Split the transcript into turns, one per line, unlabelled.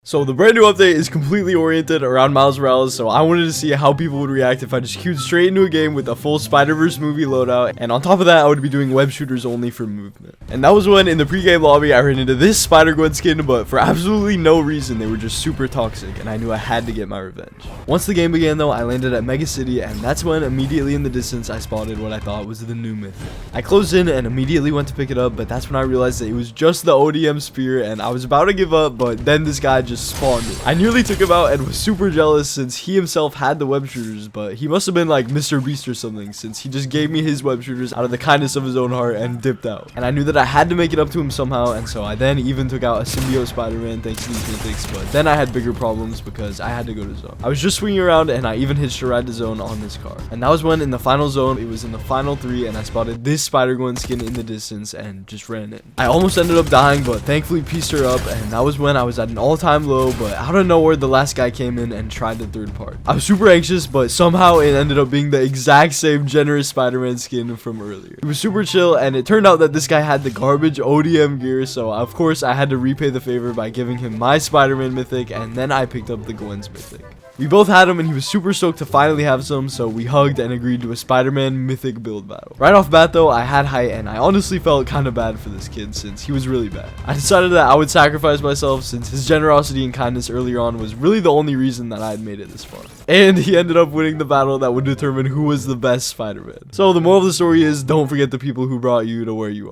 So the brand new update is completely oriented around Miles Morales, so I wanted to see how people would react if I just queued straight into a game with a full SpiderVerse movie loadout, and on top of that I would be doing web shooters only for movement. And that was when in the pregame lobby I ran into this Spider-Gwen skin, but for absolutely no reason they were just super toxic, and I knew I had to get my revenge. Once the game began though, I landed at Mega City, and that's when immediately in the distance I spotted what I thought was the new mythic. I closed in and immediately went to pick it up, but that's when I realized that it was just the ODM spear, and I was about to give up, but then this guy just spawned it. I nearly took him out and was super jealous since he himself had the web shooters, but he must have been like Mr. Beast or something since he just gave me his web shooters out of the kindness of his own heart and dipped out. And I knew that I had to make it up to him somehow, and so I then even took out a symbiote Spider-Man thanks to these mythics, but then I had bigger problems because I had to go to zone. I was just swinging around and I even hitched a ride to zone on this car. And that was when in the final zone, it was in the final 3 and I spotted this Spider-Gwen skin in the distance and just ran in. I almost ended up dying, but thankfully pieced her up, and that was when I was at an all-time low, but out of nowhere the last guy came in and tried the third part. I was super anxious, but somehow it ended up being the exact same generous Spider-Man skin from earlier. It was super chill, and it turned out that this guy had the garbage ODM gear, so of course I had to repay the favor by giving him my Spider-Man mythic, and then I picked up the Gwen's mythic. We both had him and he was super stoked to finally have some, so we hugged and agreed to a Spider-Man mythic build battle. Right off bat though, I had height and I honestly felt kind of bad for this kid since he was really bad. I decided that I would sacrifice myself since his generosity and kindness earlier on was really the only reason that I had made it this far. And he ended up winning the battle that would determine who was the best Spider-Man. So the moral of the story is, don't forget the people who brought you to where you are.